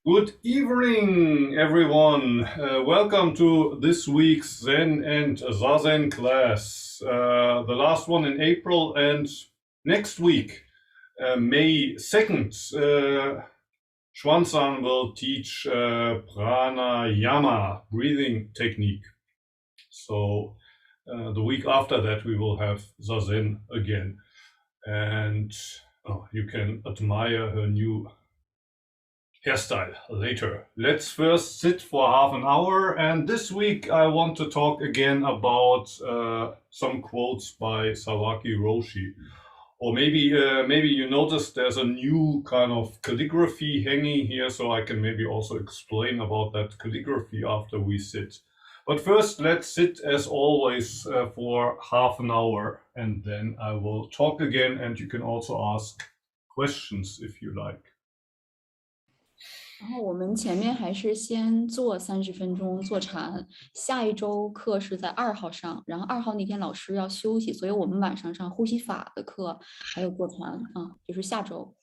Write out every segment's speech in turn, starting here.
Good evening, everyone. Welcome to this week's Zen and Zazen class. The last one in April, and next week, May 2nd, Xuan will teach Pranayama, breathing technique. So the week after that, we will have Zazen again. And you can admire her new hairstyle later. Let's first sit for half an hour, and this week I want to talk again about some quotes by Sawaki Roshi. Or maybe you noticed there's a new kind of calligraphy hanging here, so I can maybe also explain about that calligraphy after we sit. But first, let's sit as always for half an hour, and then I will talk again, and you can also ask questions if you like. 然后我们前面还是先做30分钟坐禅，下一周课是在2号上，然后2号那天老师要休息，所以我们晚上上呼吸法的课，还有坐禅啊，就是下周。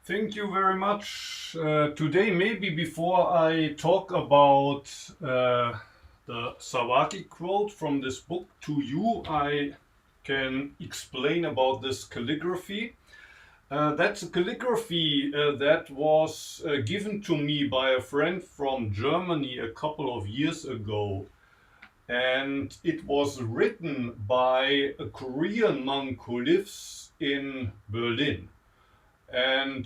Thank you very much. Today, maybe before I talk about the Sawaki quote from this book to you, I can explain about this calligraphy. That's a calligraphy that was given to me by a friend from Germany a couple of years ago. And it was written by a Korean monk who lives in Berlin. And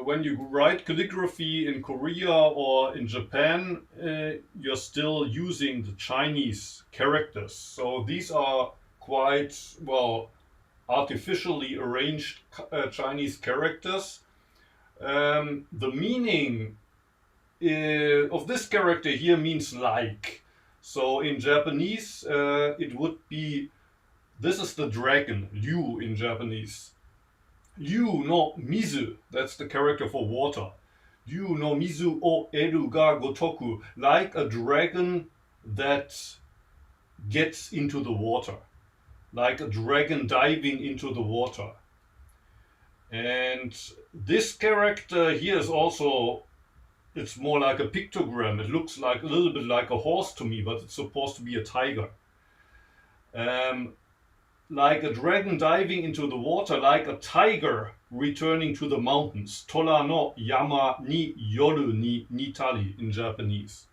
when you write calligraphy in Korea or in Japan, you're still using the Chinese characters. So these are quite, well, artificially arranged Chinese characters. The meaning of this character here means like. So in Japanese, it would be, this is the dragon, Liu in Japanese. Liu no mizu, that's the character for water. Liu no mizu o eru ga gotoku, like a dragon that gets into the water, like a dragon diving into the water. And this character here is also, it's more like a pictogram. It looks like a little bit like a horse to me, but it's supposed to be a tiger. Like a dragon diving into the water, like a tiger returning to the mountains. Tora no yama ni yoru ni nitari in Japanese.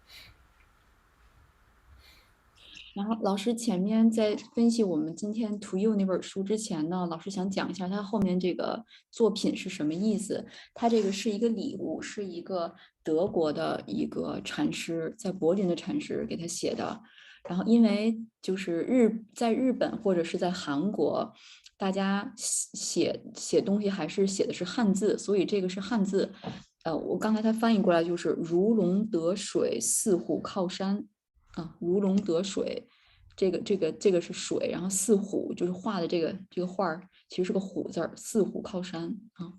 然后老师前面在分析我们今天 To You 那本书之前呢，老师想讲一下他后面这个作品是什么意思。他这个是一个礼物，是一个德国的一个禅师，在柏林的禅师给他写的。然后因为就是在日本或者是在韩国，大家写东西还是写的是汉字，所以这个是汉字。我刚才他翻译过来就是如龙得水，四虎靠山。如龙得水，这个是水，然后四虎就是画的这个画其实是个虎字儿，四虎靠山啊。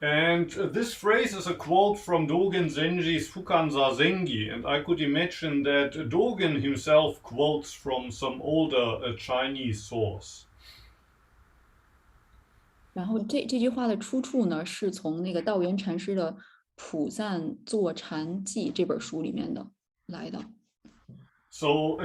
And this phrase is a quote from Dogen Zenji's Fukan Zazengi, and I could imagine that Dogen himself quotes from some older Chinese source. 然后这句话的出处呢，是从那个道元禅师的《普赞坐禅记》这本书里面的来的。So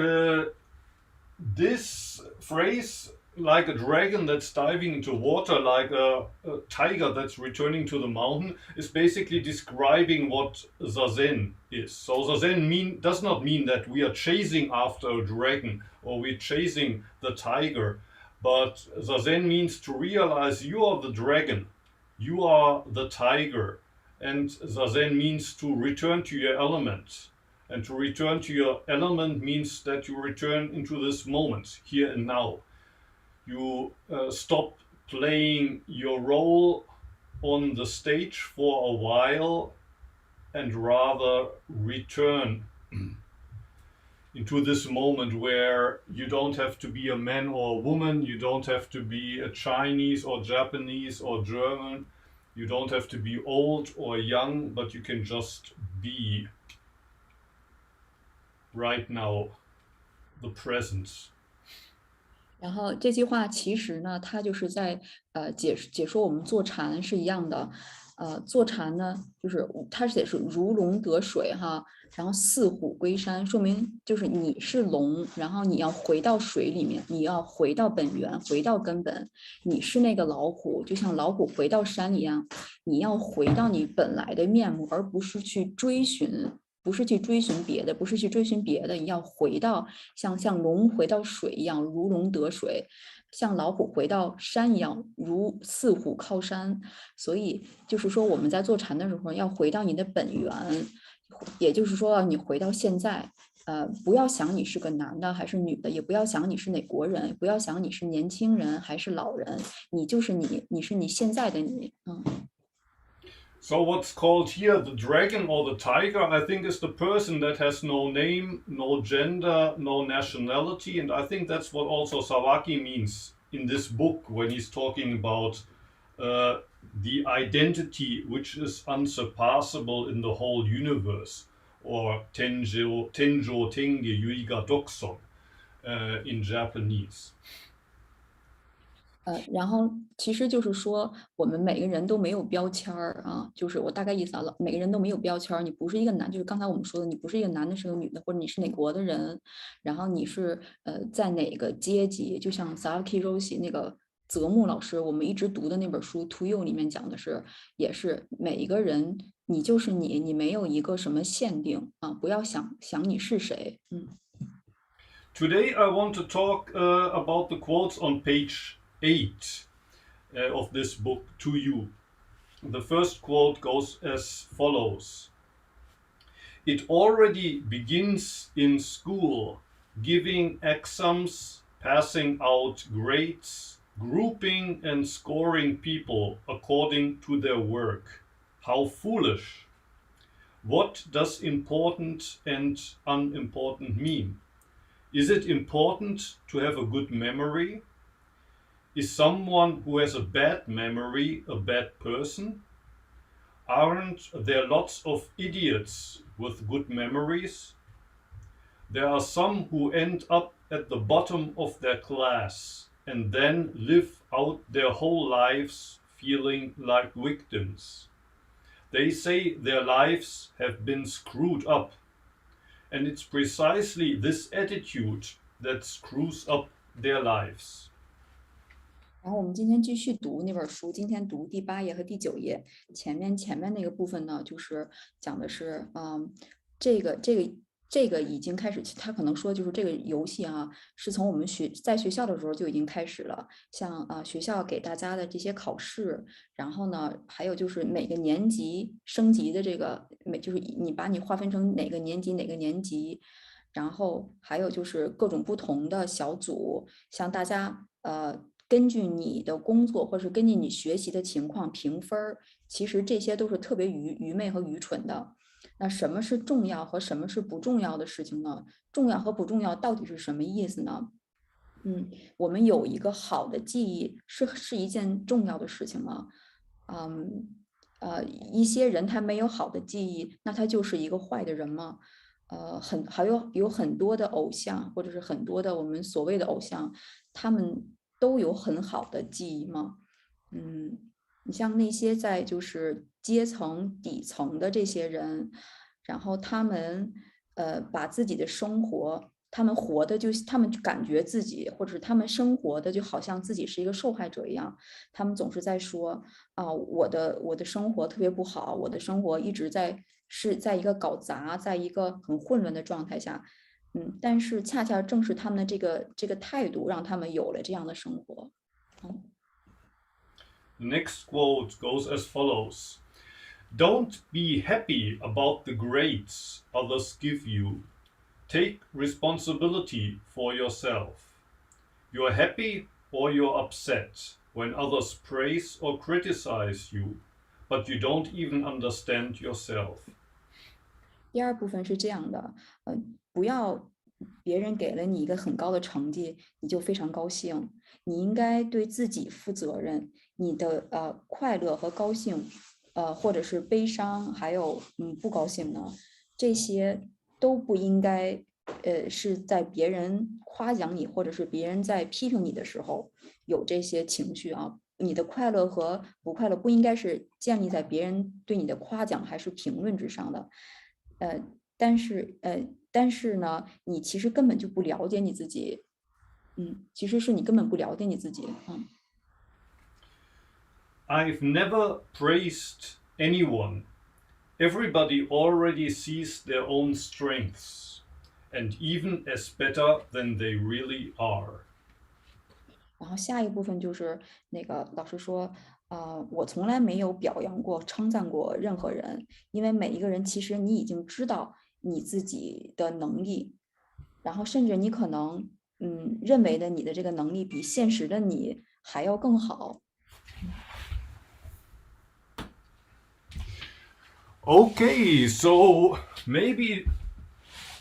this phrase, like a dragon that's diving into water, like a tiger that's returning to the mountain, is basically describing what Zazen is. So Zazen does not mean that we are chasing after a dragon or we're chasing the tiger, but Zazen means to realize you are the dragon, you are the tiger, and Zazen means to return to your element. And to return to your element means that you return into this moment, here and now. You stop playing your role on the stage for a while and rather return into this moment where you don't have to be a man or a woman, you don't have to be a Chinese or Japanese or German, you don't have to be old or young, but you can just be right now, the present. 然后这句话其实呢，它就是在解说我们坐禅是一样的。坐禅呢，就是它写是如龙得水哈，然后似虎归山，说明就是你是龙，然后你要回到水里面，你要回到本源，回到根本。你是那个老虎，就像老虎回到山一样，你要回到你本来的面目，而不是去追寻。不是去追寻别的，不是去追寻别的，你要回到像龙回到水一样，如龙得水；像老虎回到山一样，如四虎靠山。所以就是说，我们在坐禅的时候，要回到你的本源，也就是说，你回到现在。不要想你是个男的还是女的，也不要想你是哪国人，不要想你是年轻人还是老人，你就是你，你是你现在的你。So what's called here the dragon or the tiger, I think, is the person that has no name, no gender, no nationality. And I think that's what also Sawaki means in this book when he's talking about the identity which is unsurpassable in the whole universe, or Tenjo Tenge Yuiga Dokson in Japanese. 然后其实就是说，我们每个人都没有标签儿啊，就是我大概意思啊，每个人都没有标签儿。你不是一个男，就是刚才我们说的，你不是一个男的，是个女的，或者你是哪国的人，然后你是在哪个阶级？就像 Saki Roshi 那个泽木老师，我们一直读的那本书《To You》里面讲的是，也是每一个人，你就是你，你没有一个什么限定啊，不要想你是谁，Today I want to talk about the quotes on page 8 of this book, To You. The first quote goes as follows: It already begins in school, giving exams, passing out grades, grouping and scoring people according to their work. How foolish! What does important and unimportant mean? Is it important to have a good memory? Is someone who has a bad memory a bad person? Aren't there lots of idiots with good memories? There are some who end up at the bottom of their class and then live out their whole lives feeling like victims. They say their lives have been screwed up, and it's precisely this attitude that screws up their lives. 然后我们今天继续读那本书，今天读第8页和第9页。前面那个部分呢，就是讲的是，这个已经开始，他可能说就是这个游戏啊，是从我们在学校的时候就已经开始了。像学校给大家的这些考试，然后呢，还有就是每个年级升级的这个就是你把你划分成哪个年级哪个年级，然后还有就是各种不同的小组，像大家根据你的工作或是根据你学习的情况评分儿，其实这些都是特别愚昧和愚蠢的。那什么是重要和什么是不重要的事情呢？重要和不重要到底是什么意思呢？我们有一个好的记忆是一件重要的事情吗？一些人他没有好的记忆，那他就是一个坏的人吗？还有很多的偶像，或者是很多的我们所谓的偶像，他们都有很好的记忆吗？你像那些在就是阶层底层的这些人，然后他们把自己的生活，他们活的就他们感觉自己，或者是他们生活的就好像自己是一个受害者一样，他们总是在说我的生活特别不好，我的生活一直是在一个搞砸，在一个很混乱的状态下，但是恰恰正是他们的这个态度，让他们有了这样的生活。The next quote goes as follows: Don't be happy about the grades others give you. Take responsibility for yourself. You're happy or you're upset when others praise or criticize you, but you don't even understand yourself. 第二部分是这样的，不要别人给了你一个很高的成绩，你就非常高兴。你应该对自己负责任，你的快乐和高兴，或者是悲伤，还有不高兴呢，这些都不应该，是在别人夸奖你，或者是别人在批评你的时候有这些情绪啊。你的快乐和不快乐不应该是建立在别人对你的夸奖还是评论之上的。呃，但是呢，你其实根本就不了解你自己，其实是你根本不了解你自己，I've never praised anyone. Everybody already sees their own strengths, and even as better than they really are. 然后下一部分就是那个老师说，我从来没有表扬过、称赞过任何人，因为每一个人其实你已经知道你自己的能力，然后甚至你可能认为的你的这个能力比现实的你还要更好。Okay, so maybe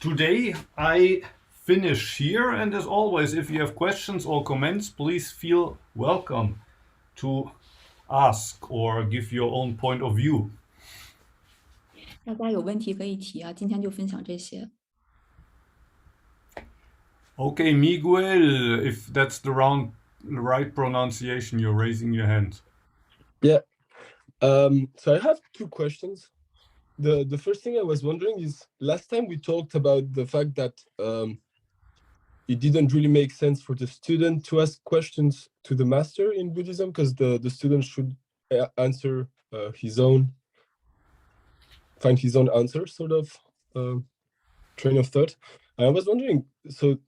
today I finish here, and as always, if you have questions or comments, please feel welcome to ask or give your own point of view. 大家有问题可以提啊，今天就分享这些。Okay, Miguel, if that's the round right pronunciation. You're raising your hand. Yeah. So I have two questions. The first thing I was wondering is, last time we talked about the fact that it didn't really make sense for the student to ask questions to the master in Buddhism, because the student should answer find his own answer, sort of train of thought. And I was wondering, so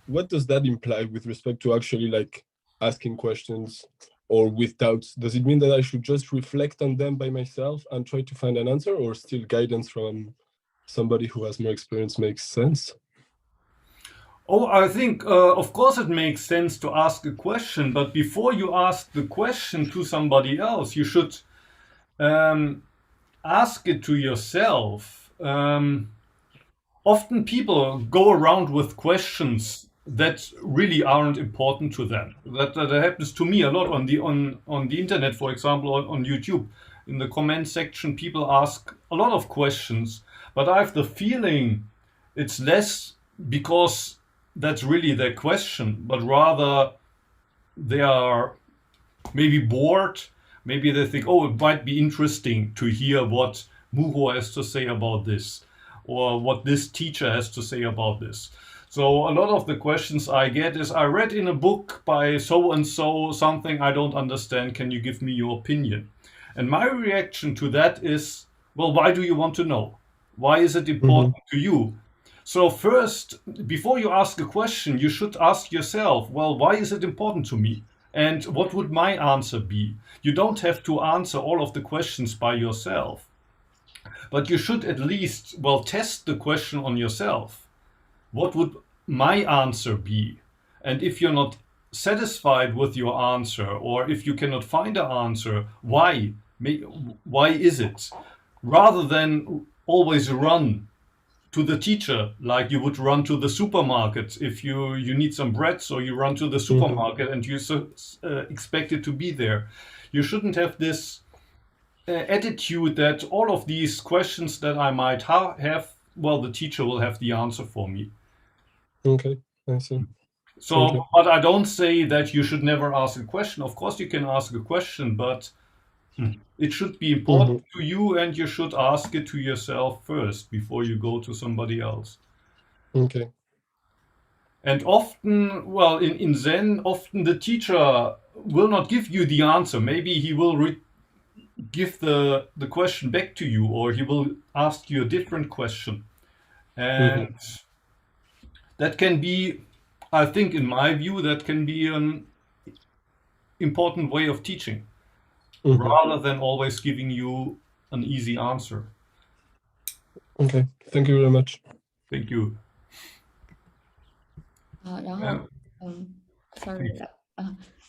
what does that imply with respect to actually like asking questions or with doubts? Does it mean that I should just reflect on them by myself and try to find an answer, or still guidance from somebody who has more experience makes sense? Oh, I think, of course, it makes sense to ask a question, but before you ask the question to somebody else, you should ask it to yourself. Often people go around with questions that really aren't important to them. That happens to me a lot on the internet, for example, on YouTube. In the comment section, people ask a lot of questions, but I have the feeling it's less because that's really their question, but rather they are maybe bored. Maybe they think, oh, it might be interesting to hear what Muho has to say about this, or what this teacher has to say about this. So a lot of the questions I get is, I read in a book by so and so something I don't understand. Can you give me your opinion? And my reaction to that is, well, why do you want to know? Why is it important to you? So first, before you ask a question, you should ask yourself, well, why is it important to me? And what would my answer be? You don't have to answer all of the questions by yourself, but you should at least, well, test the question on yourself. What would my answer be? And if you're not satisfied with your answer, or if you cannot find an answer, why? Why is it? Rather than always run to the teacher like you would run to the supermarket. If you need some bread, so you run to the supermarket and you expect it to be there. You shouldn't have this attitude that all of these questions that I might have, well, the teacher will have the answer for me. Okay, I see. So, but I don't say that you should never ask a question. Of course, you can ask a question, but it should be important to you, and you should ask it to yourself first before you go to somebody else. Okay. And often, well, in Zen, often the teacher will not give you the answer. Maybe he will give the question back to you, or he will ask you a different question. And that can be, I think, in my view, that can be an important way of teaching, rather than always giving you an easy answer. Okay, thank you very much. Thank you. 然后sorry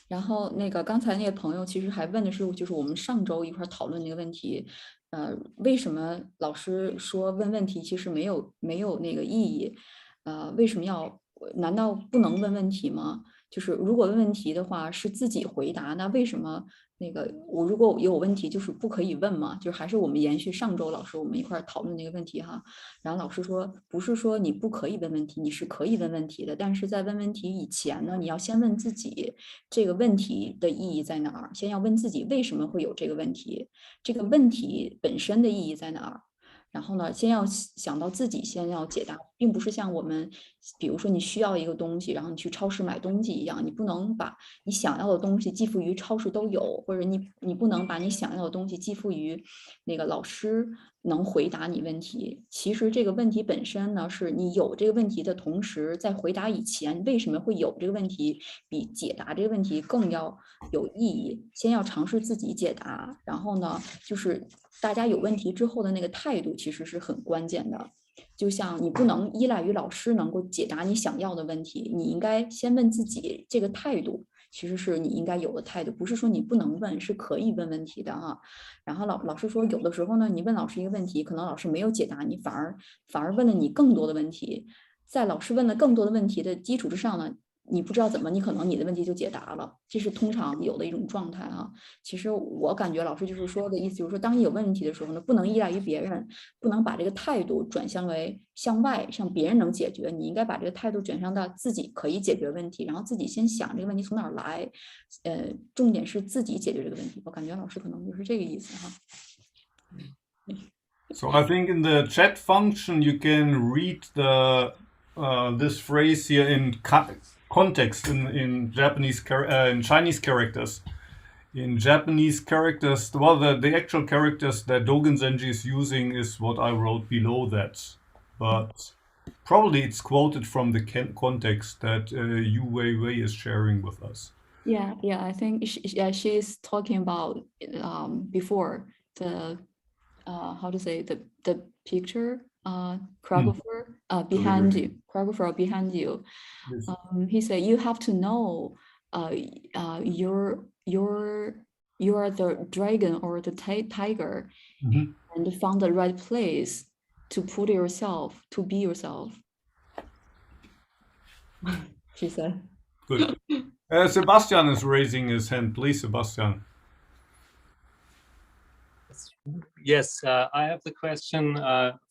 然后那个刚才那个朋友其实还问的是，就是我们上周一块讨论那个问题，为什么老师说问问题其实没有那个意义？为什么要？难道不能问问题吗？就是如果问问题的话是自己回答，那为什么那个我如果有问题就是不可以问吗？就还是我们延续上周老师我们一块讨论那个问题哈。然后老师说，不是说你不可以问问题，你是可以问问题的，但是在问问题以前呢，你要先问自己这个问题的意义在哪儿，先要问自己为什么会有这个问题，这个问题本身的意义在哪儿。然后呢，先要想到自己先要解答，并不是像我们，比如说你需要一个东西，然后你去超市买东西一样，你不能把你想要的东西寄付于超市都有，或者你不能把你想要的东西寄付于那个老师能回答你问题。其实这个问题本身呢，是你有这个问题的同时，在回答以前，为什么会有这个问题，比解答这个问题更要有意义。先要尝试自己解答，然后呢，就是大家有问题之后的那个态度其实是很关键的。就像你不能依赖于老师能够解答你想要的问题，你应该先问自己这个态度，其实是你应该有的态度，不是说你不能问，是可以问问题的哈。然后老师说，有的时候呢，你问老师一个问题，可能老师没有解答你，反而问了你更多的问题，在老师问了更多的问题的基础之上呢，你不知道怎么，你可能你的问题就解答了，这是通常有的一种状态哈。其实我感觉老师就是说的意思，就是说，当你有问题的时候呢，不能依赖于别人，不能把这个态度转向为向外，向别人能解决，你应该把这个态度转向到自己可以解决问题，然后自己先想这个问题从哪儿来，重点是自己解决这个问题。我感觉老师可能就是这个意思哈。So I think in the chat function you can read the this phrase here in context in Japanese in Chinese characters. In Japanese characters, well, the actual characters that Dogen Zenji is using is what I wrote below that, but probably it's quoted from the context that Yu Weiwei is sharing with us. Yeah, I think she's talking about before the how to say the picture choreographer behind you, choreographer behind you. Yes. He said you have to know you are the dragon or the tiger, and found the right place to put yourself, to be yourself. She said. Good. Sebastian is raising his hand. Please, Sebastian. Yes, I have the question.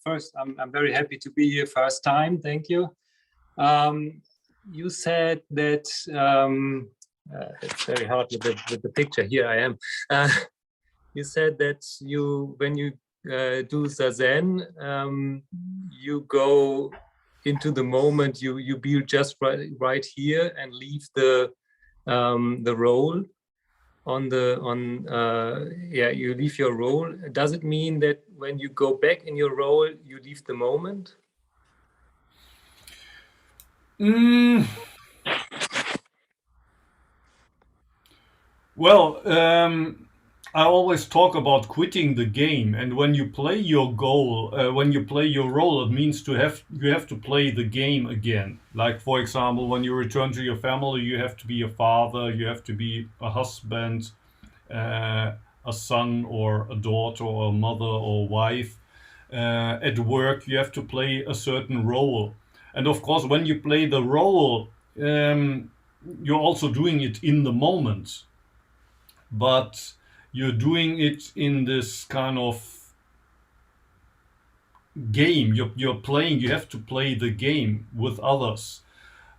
First, I'm very happy to be here first time. Thank you. You said that it's very hard with the picture. Here I am. You said that when you do Zazen, you go into the moment. You be just right here and leave the role. You leave your role. Does it mean that when you go back in your role, you leave the moment? Well, I always talk about quitting the game, and when you play your goal, when you play your role, it means you have to play the game again. Like, for example, when you return to your family, you have to be a father, you have to be a husband, a son or a daughter or a mother or wife. At work, you have to play a certain role. And of course, when you play the role, you're also doing it in the moment. But you're doing it in this kind of game. You're playing, you have to play the game with others.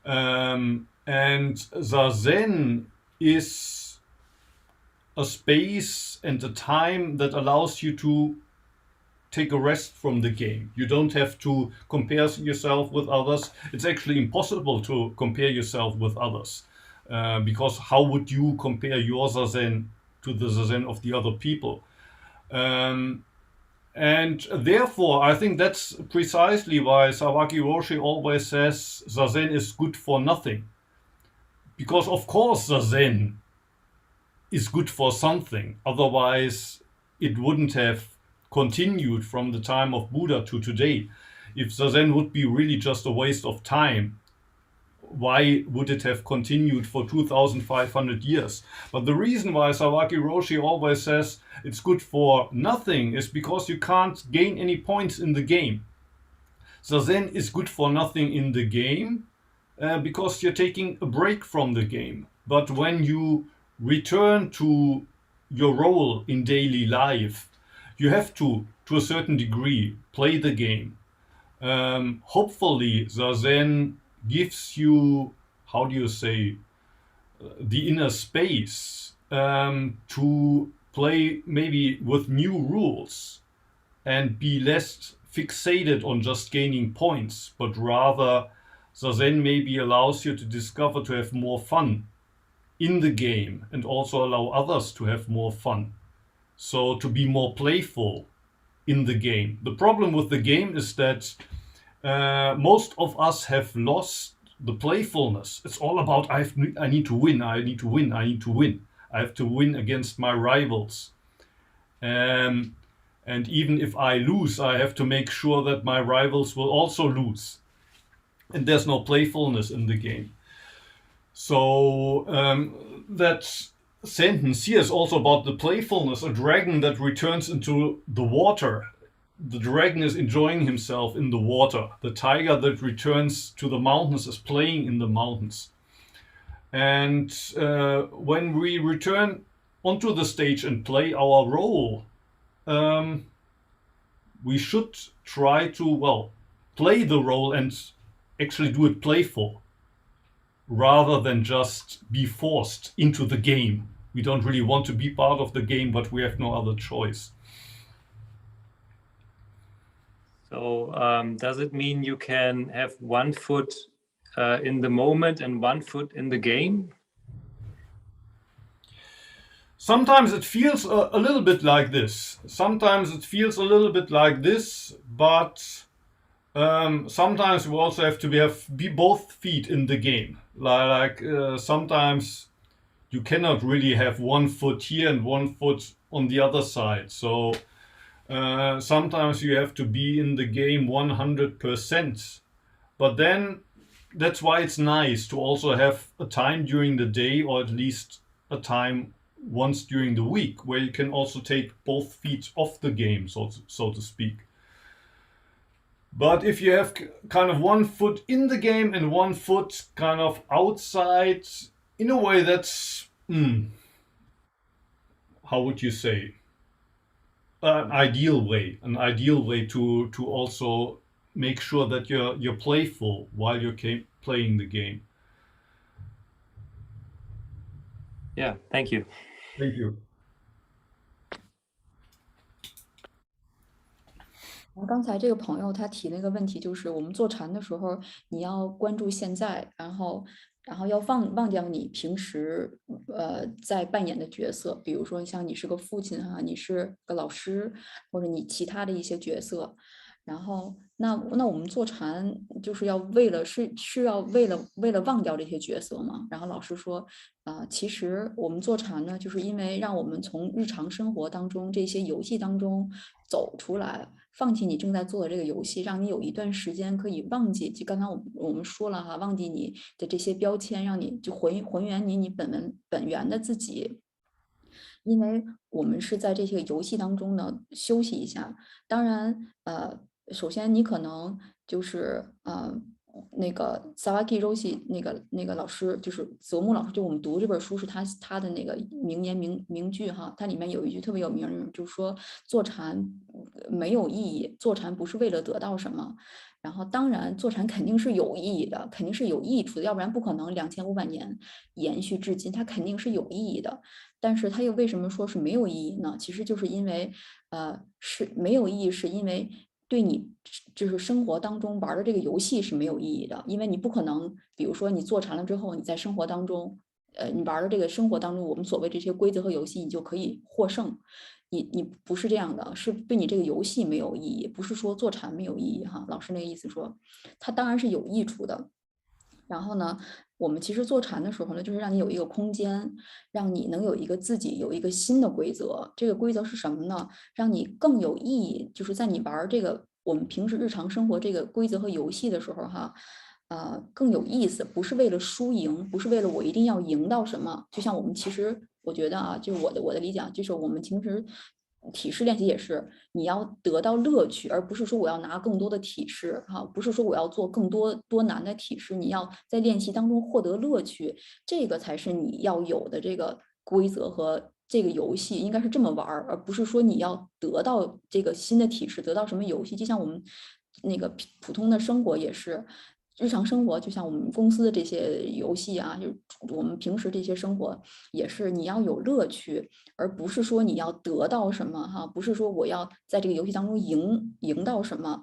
And Zazen is a space and a time that allows you to take a rest from the game. You don't have to compare yourself with others. It's actually impossible to compare yourself with others. Because how would you compare your Zazen to the Zazen of the other people? And therefore, I think that's precisely why Sawaki Roshi always says Zazen is good for nothing. Because of course Zazen is good for something. Otherwise, it wouldn't have continued from the time of Buddha to today. If Zazen would be really just a waste of time, why would it have continued for 2,500 years? But the reason why Sawaki Roshi always says it's good for nothing is because you can't gain any points in the game. Zazen is good for nothing in the game because you're taking a break from the game. But when you return to your role in daily life, you have to a certain degree, play the game. Hopefully, Zazen gives you, how do you say, the inner space to play maybe with new rules and be less fixated on just gaining points, but rather Zazen maybe allows you to discover to have more fun in the game and also allow others to have more fun. So to be more playful in the game. The problem with the game is that most of us have lost the playfulness. It's all about I need to win, I need to win, I need to win. I have to win against my rivals. And even if I lose, I have to make sure that my rivals will also lose. And there's no playfulness in the game. So that sentence here is also about the playfulness, a dragon that returns into the water. The dragon is enjoying himself in the water. The tiger that returns to the mountains is playing in the mountains. And when we return onto the stage and play our role, we should try to, well, play the role and actually do it playful rather than just be forced into the game. We don't really want to be part of the game, but we have no other choice. So does it mean you can have one foot in the moment and one foot in the game? Sometimes it feels a little bit like this. Sometimes it feels a little bit like this, but sometimes we also have to be both feet in the game. Like sometimes you cannot really have one foot here and one foot on the other side. So sometimes you have to be in the game 100%. But then that's why it's nice to also have a time during the day, or at least a time once during the week, where you can also take both feet off the game, so to speak. But if you have kind of one foot in the game and one foot kind of outside, in a way that's, how would you say, an ideal way to also make sure that you're playful while you're playing the game. Yeah, thank you. Thank you. 刚才这个朋友他提那个问题，就是我们坐禅的时候，你要关注现在，然后要忘掉你平时在扮演的角色，比如说像你是个父亲哈，你是个老师，或者你其他的一些角色。然后那我们坐禅就是要为了忘掉这些角色嘛。然后老师说其实我们坐禅呢，就是因为让我们从日常生活当中这些游戏当中走出来，放弃你正在做的这个游戏，让你有一段时间可以忘记，就刚才我们说了哈，忘记你的这些标签，让你就还原你本源的自己。因为我们是在这些游戏当中呢休息一下。当然首先你可能就是那个 Sawaki Roshi 那个老师，就是泽木老师，就我们读这本书是他的那个名言名句哈，它里面有一句特别有名，就是说坐禅没有意义，坐禅不是为了得到什么。然后当然坐禅肯定是有意义的，肯定是有益处的，要不然不可能2500年延续至今，它肯定是有意义的。但是它又为什么说是没有意义呢？其实就是因为是没有意义，是因为对你就是生活当中玩的这个游戏是没有意义的，因为你不可能，比如说你坐禅了之后，你在生活当中，你玩的这个生活当中，我们所谓这些规则和游戏，你就可以获胜。你不是这样的，是对你这个游戏没有意义，不是说坐禅没有意义哈。老师那个意思说，它当然是有益处的。然后呢，我们其实坐禅的时候呢，就是让你有一个空间，让你能有一个自己有一个新的规则。这个规则是什么呢？让你更有意义，就是在你玩这个我们平时日常生活这个规则和游戏的时候哈，更有意思，不是为了输赢，不是为了我一定要赢到什么。就像我们其实我觉得啊，就是我的理解，就是我们平时体式练习也是，你要得到乐趣，而不是说我要拿更多的体式哈，不是说我要做更多难的体式，你要在练习当中获得乐趣，这个才是你要有的这个规则和这个游戏应该是这么玩，而不是说你要得到这个新的体式，得到什么游戏，就像我们那个普通的生活也是。日常生活就像我们公司的这些游戏啊，就我们平时这些生活也是你要有乐趣，而不是说你要得到什么哈，不是说我要在这个游戏当中赢到什么。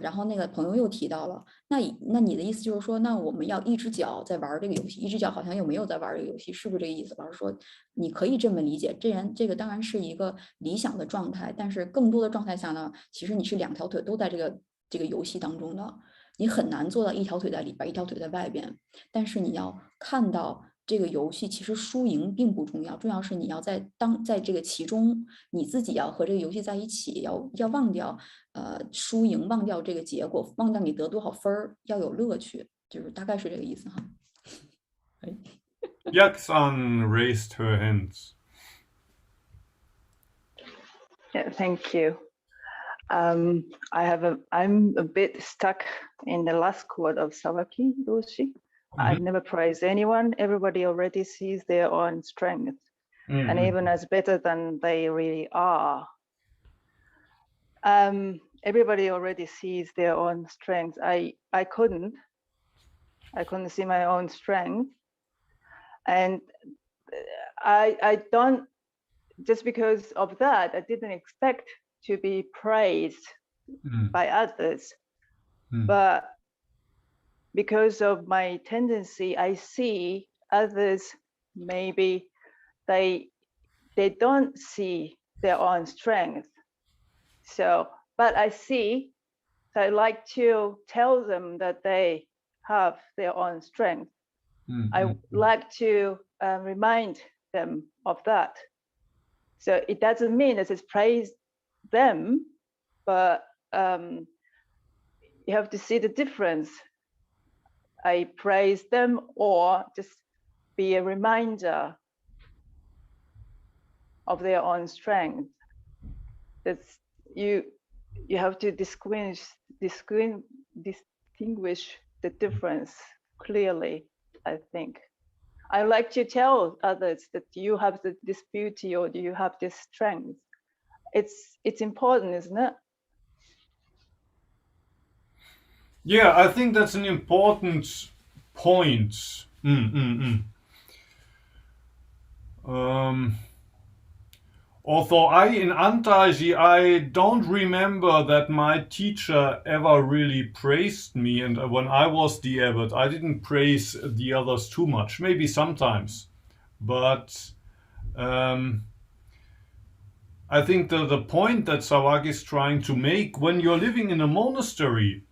然后那个朋友又提到了，那你的意思就是说，那我们要一只脚在玩这个游戏，一只脚好像又没有在玩这个游戏，是不是这个意思？老师说你可以这么理解，这个当然是一个理想的状态，但是更多的状态下呢，其实你是两条腿都在这个游戏当中的。你很难做到一条腿在里边，一条腿在外边。但是你要看到这个游戏，其实输赢并不重要，重要是你要在这个其中，你自己要和这个游戏在一起，要忘掉输赢，忘掉这个结果，忘掉你得多少分儿，要有乐趣，就是大概是这个意思哈。Xuan raised her hands. Yeah, thank you. I'm a bit stuck in the last quote of Sawaki Roshi, I've never praised anyone. Everybody already sees their own strength, and even as better than they really are. Everybody already sees their own strengths. I couldn't see my own strength, and I don't, just because of that, I didn't expect to be praised by others. But because of my tendency, I see others, maybe they don't see their own strength. So, but I see, so I like to tell them that they have their own strength. I like to remind them of that. So it doesn't mean that it's praise them, but you have to see the difference. I praise them or just be a reminder of their own strength. That's you have to distinguish the difference clearly, I think. I like to tell others that you have this beauty or you have this strength. It's important, isn't it? Yeah, I think that's an important point. Although in Antaiji, I don't remember that my teacher ever really praised me, and when I was the abbot, I didn't praise the others too much. Maybe sometimes, but I think the point that Sawaki is trying to make, when you're living in a monastery,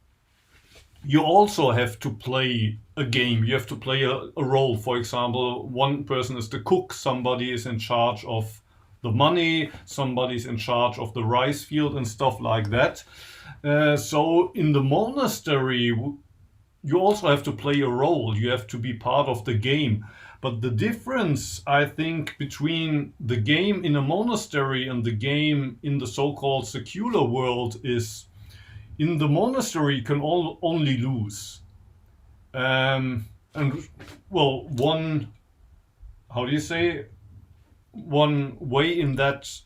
you also have to play a game. You have to play a role. For example, one person is the cook, somebody is in charge of the money, somebody's in charge of the rice field and stuff like that. So in the monastery, you also have to play a role. You have to be part of the game. But the difference, I think, between the game in a monastery and the game in the so-called secular world is, in the monastery you can only lose. And well, one way in that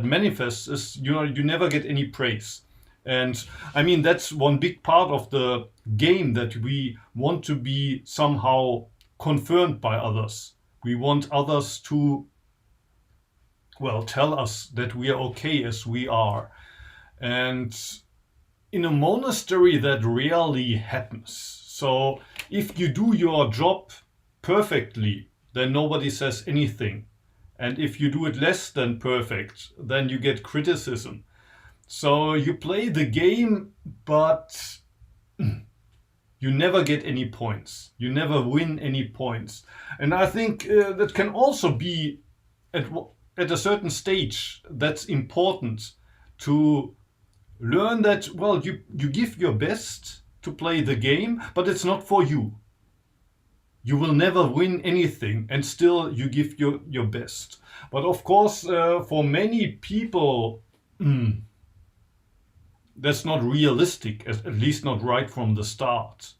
manifests is you never get any praise. And I mean, that's one big part of the game, that we want to be somehow confirmed by others. We want others to, well, tell us that we are okay as we are. And in a monastery that rarely happens. So if you do your job perfectly, then nobody says anything. And if you do it less than perfect, then you get criticism. So you play the game, but you never get any points. You never win any points. And I think that can also be, at a certain stage, that's important to learn that, well, you give your best to play the game, but it's not for you. You will never win anything, and still you give your best. But of course, for many people, that's not realistic, at least not right from the start.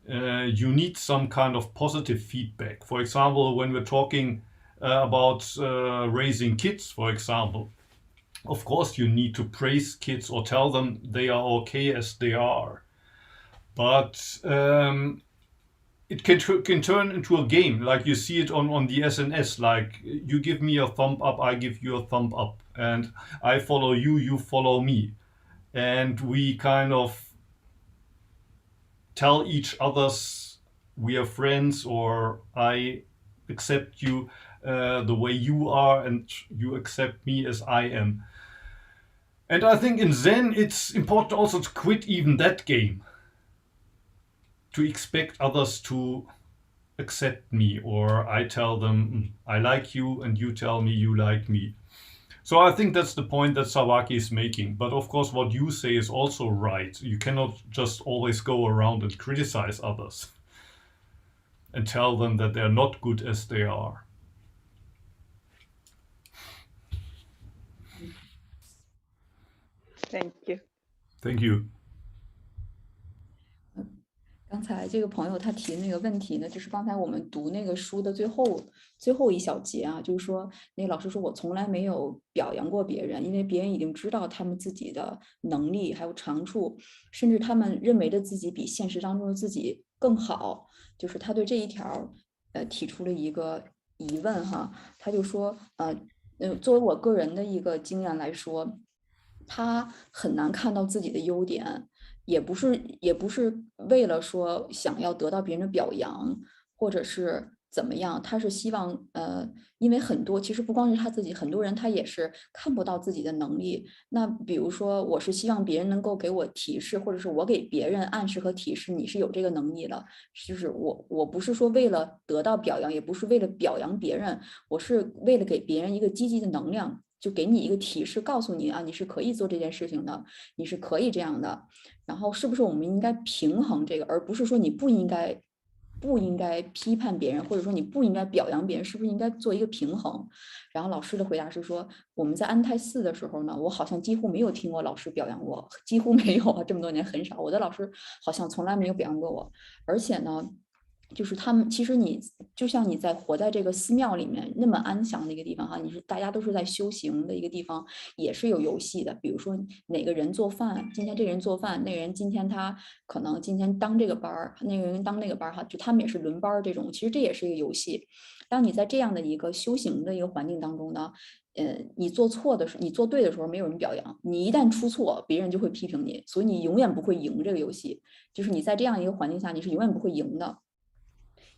You need some kind of positive feedback. For example, when we're talking about raising kids, for example, of course you need to praise kids or tell them they are okay as they are. But it can turn into a game, like you see it on the SNS, like you give me a thumb up, I give you a thumb up, and I follow you, you follow me. And we kind of tell each other's we are friends, or I accept you the way you are, and you accept me as I am. And I think in Zen it's important also to quit even that game, to expect others to accept me, or I tell them I like you and you tell me you like me. So I think that's the point that Sawaki is making. But of course what you say is also right. You cannot just always go around and criticize others and tell them that they're not good as they are. Thank you. Thank you. 才这个朋友他提的那个问题呢，就是刚才我们读那个书的最后一小节啊，就是说那个老师说我从来没有表扬过别人，因为别人已经知道他们自己的能力还有长处，甚至他们认为的自己比现实当中的自己更好。就是他对这一条提出了一个疑问哈，他就说作为我个人的一个经验来说，他很难看到自己的优点。也不是为了说想要得到别人的表扬，或者是怎么样，他是希望因为很多其实不光是他自己，很多人他也是看不到自己的能力。那比如说，我是希望别人能够给我提示，或者是我给别人暗示和提示，你是有这个能力的。就是我不是说为了得到表扬，也不是为了表扬别人，我是为了给别人一个积极的能量。就给你一个提示，告诉你啊，你是可以做这件事情的，你是可以这样的。然后是不是我们应该平衡这个，而不是说你不应该批判别人，或者说你不应该表扬别人，是不是应该做一个平衡？然后老师的回答是说，我们在安泰寺的时候呢，我好像几乎没有听过老师表扬我，几乎没有啊，这么多年很少，我的老师好像从来没有表扬过我，而且呢。就是他们，其实你就像你在活在这个寺庙里面那么安详的一个地方哈，大家都是在修行的一个地方，也是有游戏的。比如说哪个人做饭，今天这个人做饭，那个人今天他可能今天当这个班儿，那个人当那个班儿哈，就他们也是轮班这种。其实这也是一个游戏。当你在这样的一个修行的一个环境当中呢，你做错的时候，你做对的时候没有人表扬，你一旦出错，别人就会批评你，所以你永远不会赢这个游戏。就是你在这样一个环境下，你是永远不会赢的。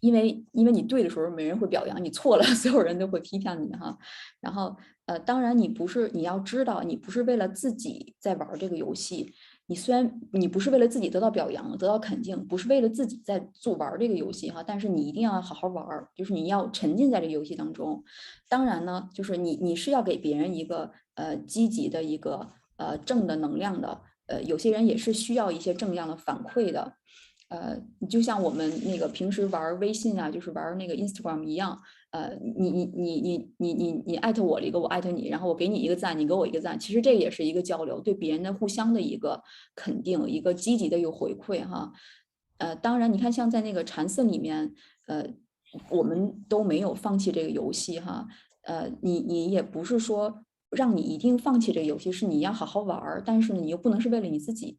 因为你对的时候没人会表扬，你错了所有人都会批判你哈。然后当然你要知道，你不是为了自己在玩这个游戏，你虽然你不是为了自己得到表扬得到肯定，不是为了自己在玩这个游戏哈，但是你一定要好好玩，就是你要沉浸在这个游戏当中。当然呢，就是你是要给别人一个积极的一个正的能量的，有些人也是需要一些正向的反馈的。就像我们那个平时玩微信啊，就是玩那个 Instagram 一样，你艾特我一个，我艾特你，然后我给你一个赞，你给我一个赞，其实这也是一个交流，对别人的互相的一个肯定，一个积极的一个回馈哈。当然你看像在那个禅寺里面，我们都没有放弃这个游戏哈，你也不是说让你一定放弃这个游戏，是你要好好玩，但是呢，你又不能是为了你自己。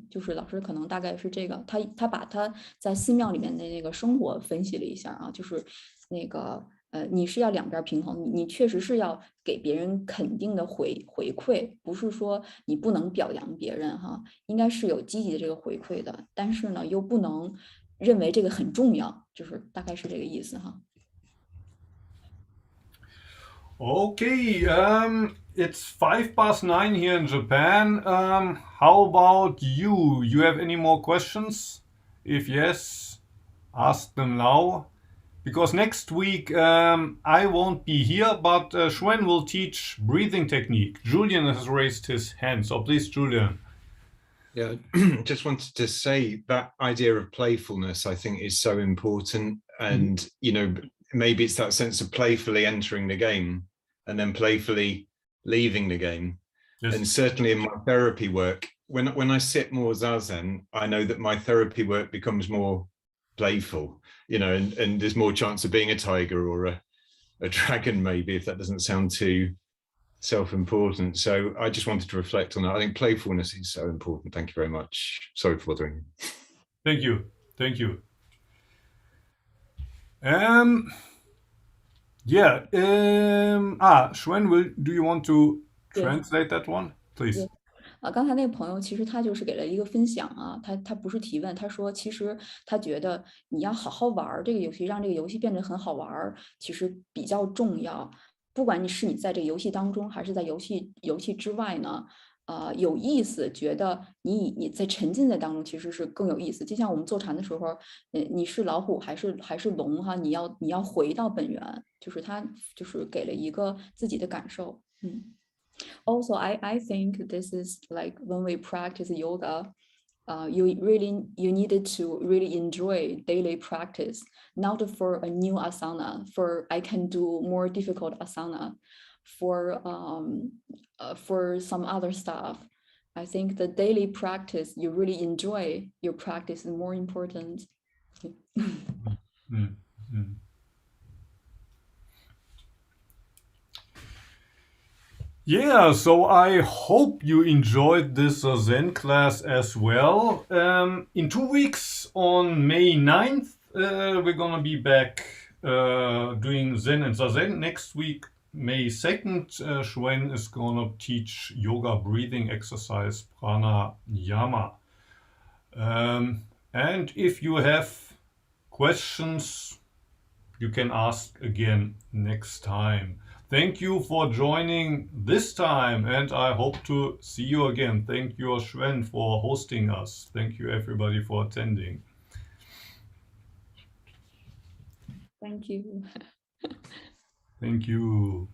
就是老师可能大概是这个，他把他在寺庙里面的那个生活分析了一下啊，就是那个你是要两边平衡，你确实是要给别人肯定的回馈，不是说你不能表扬别人哈，应该是有积极的这个回馈的，但是呢又不能认为这个很重要，就是大概是这个意思哈。Okay, it's 9:05 here in Japan. How about you? You have any more questions? If yes, ask them now. Because next week I won't be here, but Xuan will teach breathing technique. Julian has raised his hand, so please, Julian. Yeah, just wanted to say that idea of playfulness, I think, is so important. And, you know, maybe it's that sense of playfully entering the game and then playfully leaving the game. Yes. And certainly in my therapy work, when I sit more Zazen, I know that my therapy work becomes more playful, you know, and there's more chance of being a tiger or a dragon, maybe, if that doesn't sound too self-important. So I just wanted to reflect on that. I think playfulness is so important. Thank you very much. Sorry for bothering you. Thank you. Yeah. Xuan, do you want to translate that one, please? 刚才那个朋友其实他就是给了一个分享啊，他不是提问，他说其实他觉得你要好好玩这个游戏，让这个游戏变得很好玩，其实比较重要。不管你在这个游戏当中，还是在游戏之外呢，有意思，觉得你在沉浸在当中，其实是更有意思。就像我们坐禅的时候，你是老虎还是龙哈，你要回到本源，就是他就是给了一个自己的感受。Also, I think this is like when we practice yoga, you needed to really enjoy daily practice, not for a new asana, for I can do more difficult asana, for some other stuff. I think the daily practice, you really enjoy your practice, is more important. Mm, mm. Yeah, so I hope you enjoyed this Zen class as well. In 2 weeks on May 9th, we're gonna be back doing Zen and Zazen. Next week, May 2nd, Xuan is gonna teach yoga breathing exercise Pranayama. And if you have questions, you can ask again next time. Thank you for joining this time, and I hope to see you again. Thank you, Xuan, for hosting us. Thank you, everybody, for attending. Thank you. Thank you.